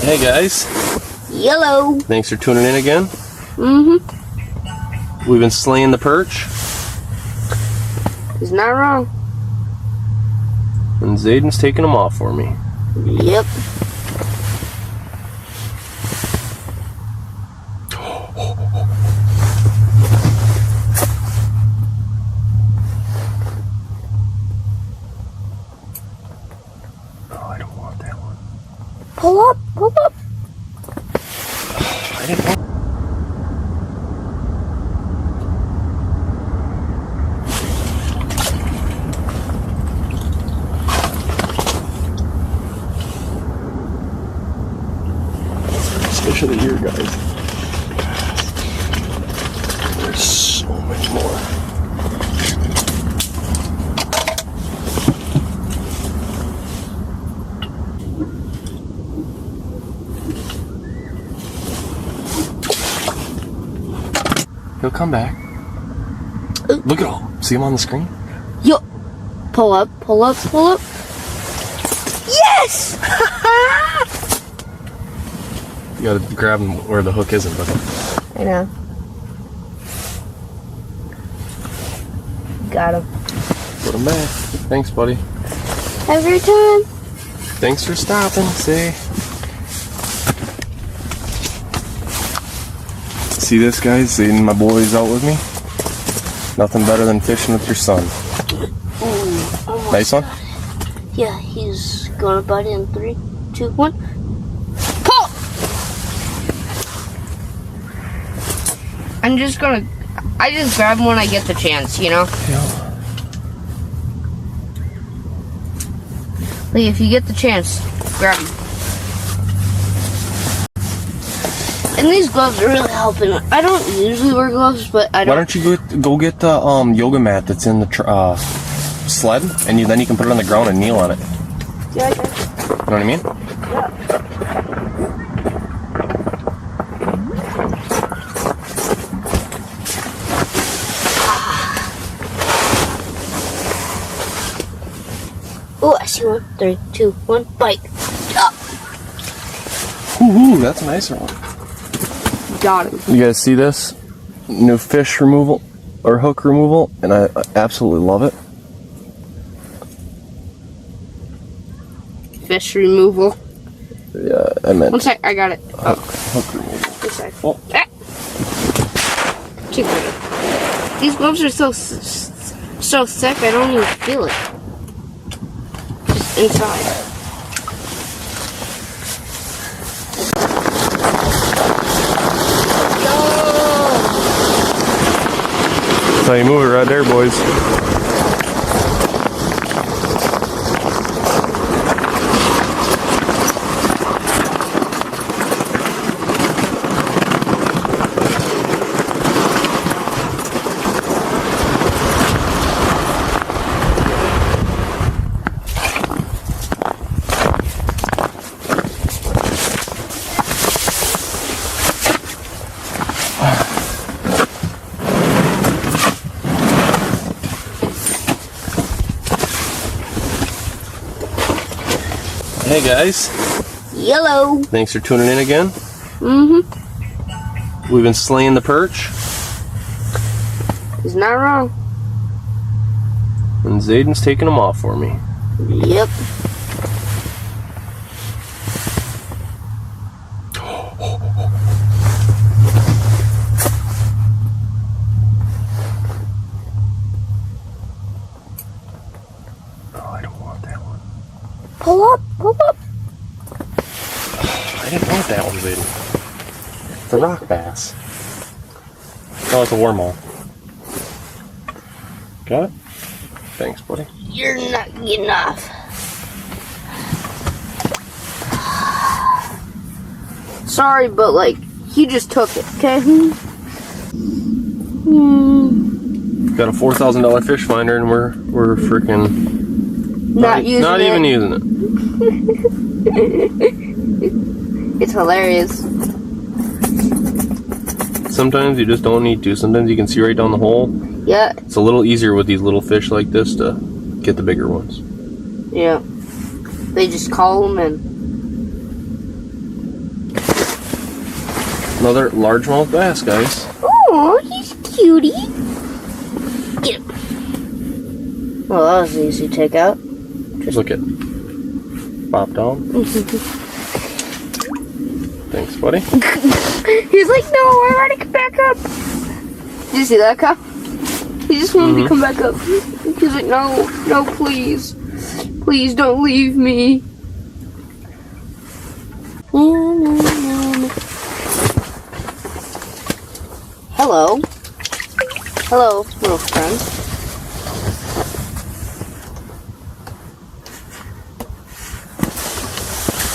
Hey guys. Yellow. Thanks for tuning in again. Mm-hmm. We've been slaying the perch. He's not wrong. And Zayden's taking them off for me. Yep. Oh, I don't want that one. Pull up, pull up. I didn't want. Fish of the year, guys. There's so much more. He'll come back. Look at all. See him on the screen? Yo. Pull up, pull up, pull up. Yes! You gotta grab him where the hook isn't, but I know. Got him. put him back. Thanks, buddy. Have a great time. Thanks for stopping. See this, guys? Seeing my boys out with me? Nothing better than fishing with your son. Ooh, Nice one? Yeah, he's going to bite in 3, 2, 1. Pull! I just grab him when I get the chance, you know? Yeah. Like, if you get the chance, grab him. And these gloves are really helping. I don't usually wear gloves, but I don't. Why don't you go get the yoga mat that's in the sled, and then you can put it on the ground and kneel on it. Yeah, I can. You know what I mean? Yeah. Oh, I see one. 3, 2, 1, bite. Up. Ooh, that's a nicer one. Got him. You guys see this? New fish removal, or hook removal, and I absolutely love it. Fish removal. Yeah, I meant One sec, I got it. Oh, hook removal. one sec. Oh. Ah. Check it. These gloves are so thick, I don't even feel it. Just inside. That's how you move it right there, boys. Hey guys. Yellow. Thanks for tuning in again. Mm-hmm. We've been slaying the perch. He's not wrong. And Zayden's taking them off for me. Yep. Oh, I don't want that one. Pull up, pull up. I didn't want that one, Zayden. It's a rock bass. Oh, it's a wormhole. Got it? Thanks, buddy. You're not getting off. Sorry, but like, he just took it, okay? Got a $4,000 fish finder, and we're freaking not even using it. It's hilarious. Sometimes you just don't need to. Sometimes you can see right down the hole. Yeah. It's a little easier with these little fish like this to get the bigger ones. Yeah. They just call them and Another largemouth bass, guys. Oh, he's cutie. Get him. Well, that was easy to take out. Just look at. Pop down. Thanks, buddy. He's like, no, I want to come back up. Did you see that, Kyle? He just wanted to come back up. He's like, no, no, please. Please don't leave me. Hello. Hello, little friend.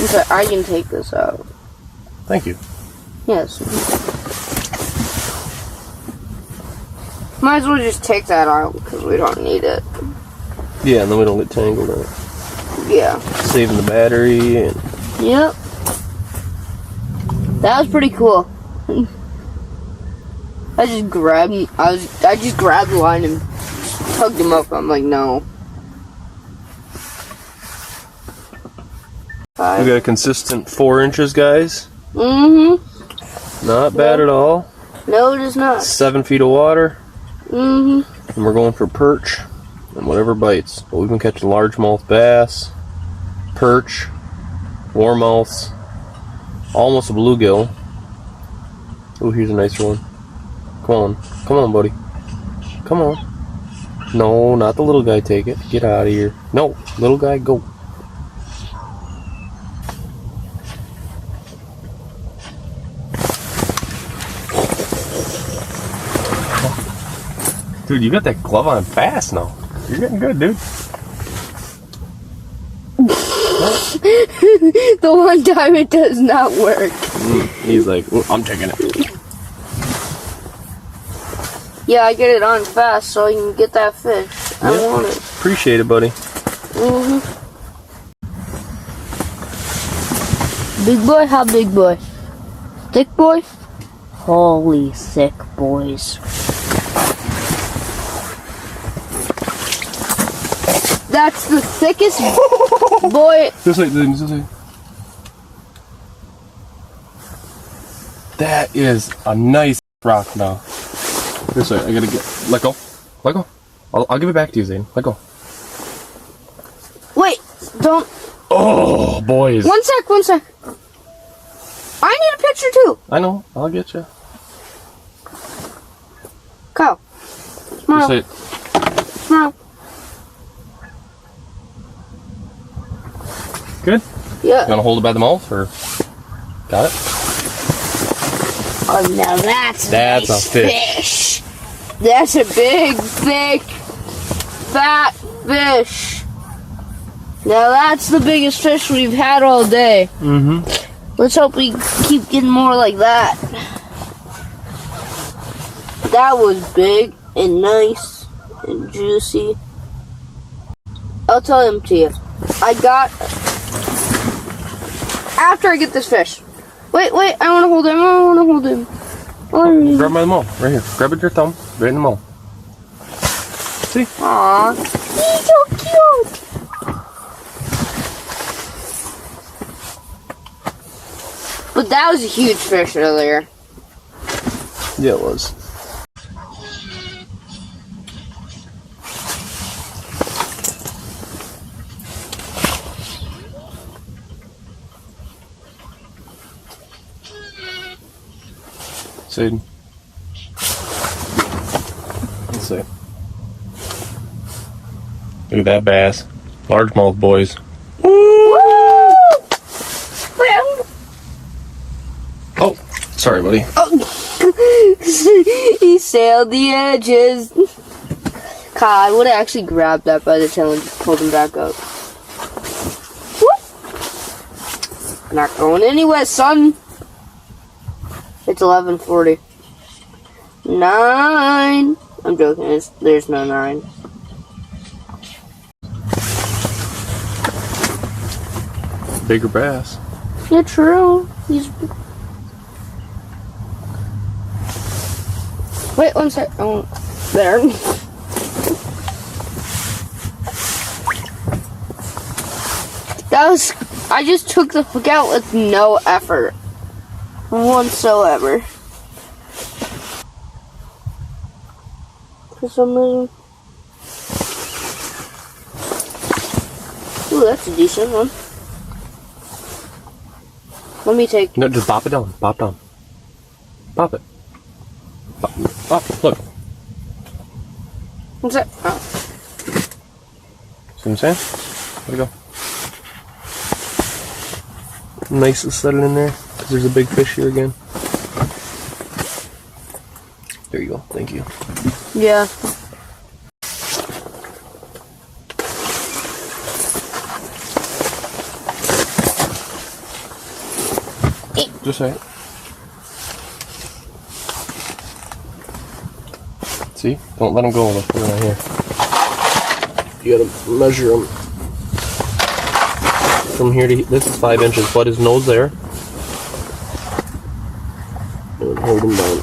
Okay, I can take this out. Thank you. Yes. Might as well just take that out because we don't need it. Yeah, and then we don't get tangled in it. Yeah. Saving the battery and. Yep. That was pretty cool. I just grabbed the line and tugged him up. I'm like, no. We got a consistent 4 inches, guys. Mm-hmm. Not bad at all. No, it is not. 7 feet of water. Mm-hmm. And we're going for perch and whatever bites. But we've been catching largemouth bass, perch, warmouths, almost a bluegill. Oh, here's a nicer one. Come on. Come on, buddy. Come on. No, not the little guy. Take it. Get out of here. No, little guy, go. Dude, you got that glove on fast now. You're getting good, dude. The one time it does not work. He's like, I'm taking it. Yeah, I get it on fast so I can get that fish. I want it. Appreciate it, buddy. Big boy? How big boy? Thick boy? Holy thick boys. That's the thickest boy. This way. That is a nice rock now. This way, I gotta let go. Let go. I'll give it back to you, Zane. Let go. Wait, don't. Oh, boys. One sec. I need a picture too. I know. I'll get you. Go. Smile. This way. Smile. Good? Yeah. You wanna hold it by the mouth, or? Got it? Oh, now that's a nice a fish. That's a big, thick, fat fish. Now that's the biggest fish we've had all day. Let's hope we keep getting more like that. That was big and nice and juicy. I'll tell him to you. After I get this fish. Wait, I want to hold him. Grab by the mouth, right here. Grab it with your thumb, right in the mouth. See? Aww. He's so cute. But that was a huge fish earlier. Yeah, it was. Saden. Let's see. Look at that bass. Largemouth, boys. Woo! Oh, sorry, buddy. He sailed the edges. God, I would have actually grabbed that by the tail and just pulled him back up. Whoop. Not going anywhere, son. It's 11:40. 9. I'm joking. There's no 9. Bigger bass. Yeah, true. He's. Wait, one sec. Oh, there. That was. I just took the hook out with no effort. whatsoever. For some reason. Ooh, that's a decent one. Let me take... No, just bop it down. Bop down. Bop it. Bop. Bop. Look. What's that? Oh. See what I'm saying? There we go. Nice to settle in there. Because there's a big fish here again. There you go. Thank you. Yeah. Just say it. See? Don't let them go. Let's put it right here. You gotta measure them from here to here. This is 5 inches. Put his nose there. And hold him down.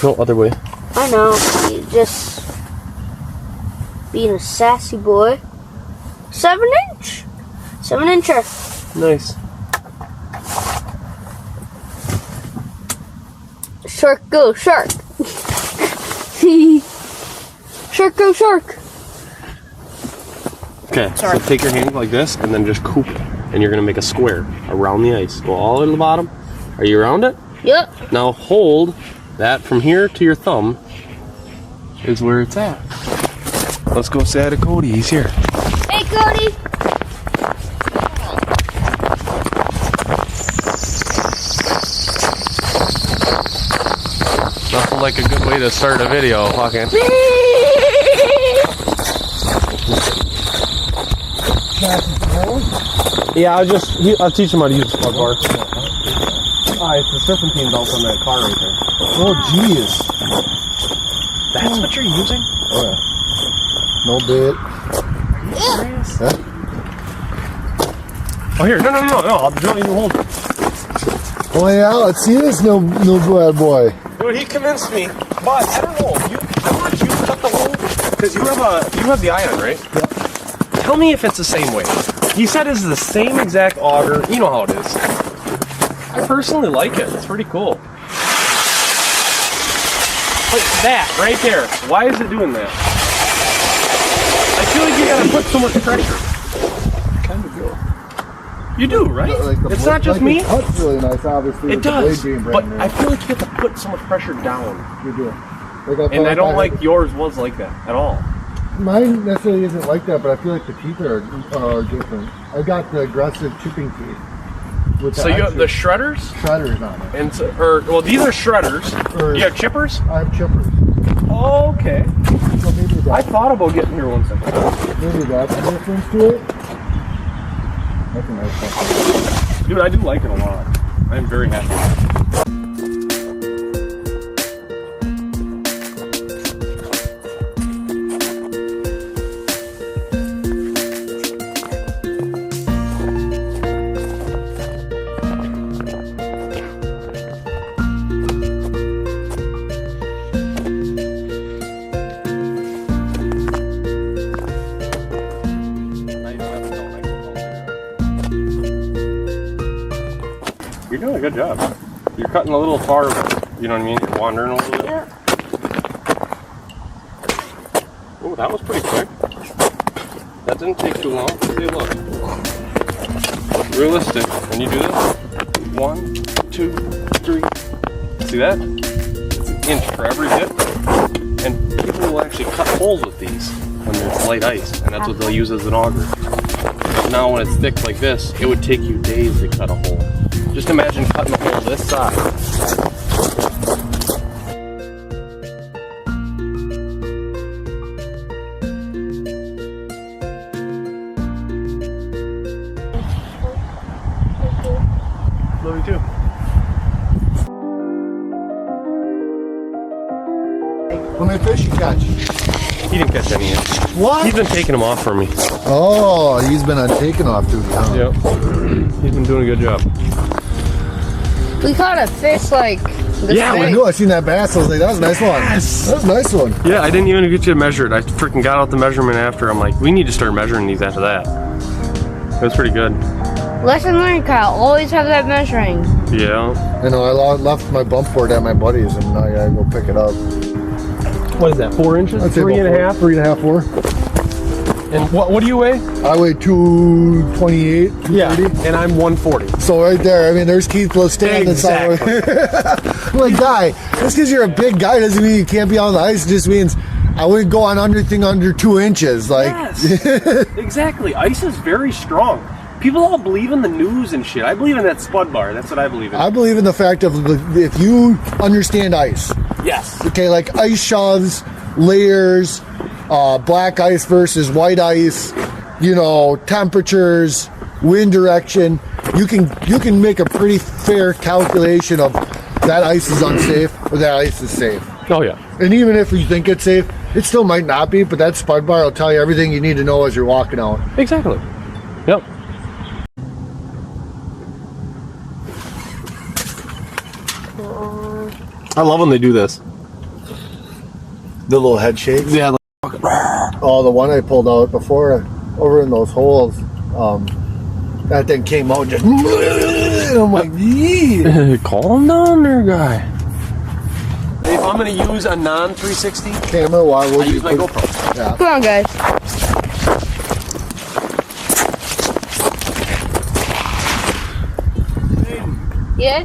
No, other way. I know. You just being a sassy boy. 7 inch. 7 incher. Nice. Shark go shark. Shark go shark. Okay, so take your hand like this and then just coop it. And you're gonna make a square around the ice. Go all the way to the bottom. Are you around it? Yep. Now hold that from here to your thumb is where it's at. Let's go say hi to Cody. He's here. Hey, Cody. Nothing like a good way to start a video, fucking. Yeah, I'll teach him how to use the plug bar. It's the serpentine belt on that car right there. Oh, jeez. That's what you're using? Oh, yeah. No bit. Yeah. Oh, here. No. Don't even hold it. Oh, yeah. Let's see this no bad boy. Dude, he convinced me. But, I don't know. How much you cut the hole? Because you have the iron, right? Yeah. Tell me if it's the same way. He said it's the same exact auger. You know how it is. I personally like it. It's pretty cool. Like that, right there. Why is it doing that? I feel like you gotta put so much pressure. Kind of do. You do, right? It's not just me. It cuts really nice, obviously. It does. But I feel like you have to put so much pressure down. You do. And I don't like yours was like that at all. Mine necessarily isn't like that, but I feel like the teeth are different. I got the aggressive chipping teeth. So you have the shredders? Shredders on it. And well, these are shredders. You have chippers? I have chippers. Oh, okay. So maybe that. I thought about getting here one second. Maybe that's the difference to it. That's a nice one. Dude, I do like it a lot. I'm very happy with it. You're doing a good job. You're cutting a little far, but you know what I mean? You're wandering a little bit. Yeah. Oh, that was pretty quick. That didn't take too long. See, look. Realistic. When you do this, 1, 2, 3. See that? It's an inch for every dip. And people will actually cut holes with these when it's light ice, and that's what they'll use as an auger. But now when it's thick like this, it would take you days to cut a hole. Just imagine cutting a hole this size. Love you too. How many fish you catch? He didn't catch any yet. What? He's been taking them off for me. Oh, he's been on taking off duty, huh? Yep. He's been doing a good job. We caught a fish like Yeah, I knew I seen that bass. I was like, that was a nice one. Yes. That was a nice one. Yeah, I didn't even get you to measure it. I freaking got out the measurement after. I'm like, we need to start measuring these after that. It was pretty good. Lesson learned, Kyle. Always have that measuring. Yeah. I know, I left my bump board at my buddy's and I gotta go pick it up. What is that, 4 inches? I'd say 3.5? 3.5, 4. And what do you weigh? I weigh 228, 230. Yeah, and I'm 140. So right there, I mean, there's Keith Lowe standing Exactly. I'm like, guy, just because you're a big guy doesn't mean you can't be on the ice. It just means I wouldn't go on anything under 2 inches. Like, Yes, exactly. Ice is very strong. People all believe in the news and shit. I believe in that spud bar. That's what I believe in. I believe in the fact of if you understand ice, Yes. okay, like ice shoves, layers, black ice versus white ice, you know, temperatures, wind direction, you can make a pretty fair calculation of that ice is unsafe or that ice is safe. Oh, yeah. And even if you think it's safe, it still might not be, but that spud bar will tell you everything you need to know as you're walking out. Exactly. Yep. I love when they do this. The little head shakes. Yeah. Oh, the one I pulled out before, over in those holes, that thing came out just. And I'm like, yee. Calm down there, guy. If I'm going to use a non-360 Camera, why would I use my GoPro. Yeah. Come on, guys. Yeah?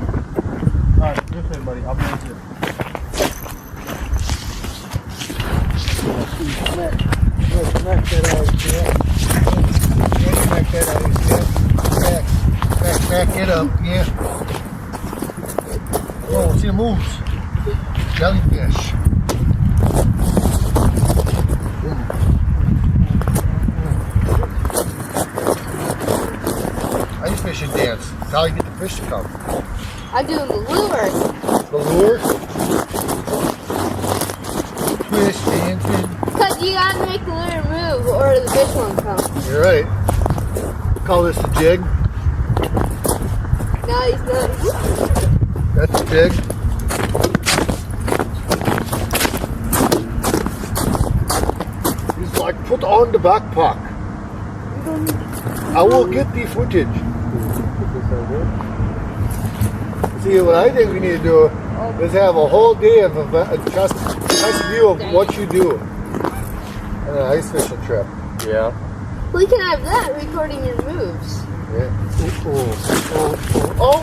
Alright, this way, buddy. I'll be with you. Smack that out, yeah. Smack that out, yeah. Smack it up, yeah. Oh, see the moves. Jellyfish. Ice fishing dance. That's how you get the fish to come. I'm doing the lure. The lure. Twist dancing. Because you gotta make the lure move or the fish won't come. You're right. Call this a jig. No, he's not. That's a jig. He's like, put on the backpack. I will get the footage. See, what I think we need to do is have a whole day of a just view of what you do on an ice fishing trip. Yeah. We can have that recording your moves. Yeah. Oh!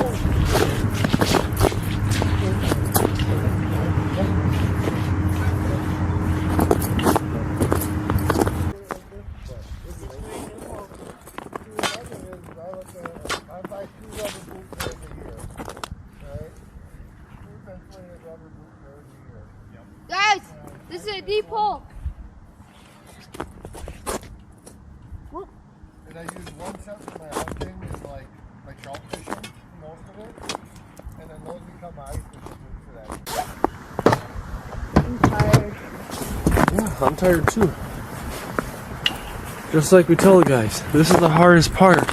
Guys, this is a deep hole. And I use one set for my hunting is like my trout fishing, most of it. And then those become my ice fishing for that. I'm tired. Yeah, I'm tired too. Just like we tell the guys, this is the hardest part.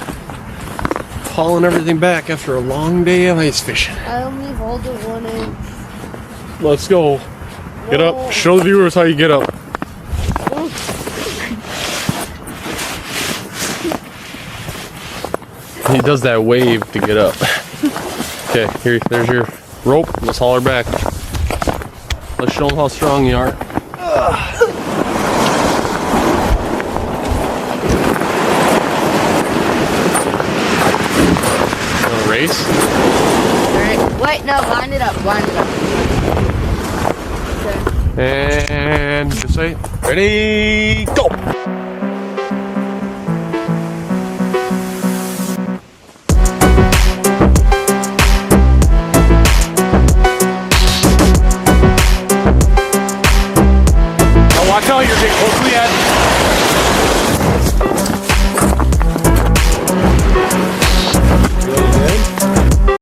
Hauling everything back after a long day of ice fishing. I only hold it 1 inch. Let's go. Get up. Show the viewers how you get up. He does that wave to get up. Okay, there's your rope. Let's haul her back. Let's show them how strong you are. Wanna race? Alright, wait, no, line it up, line it up. And just say, ready, go! Now watch out, you're getting close to the edge.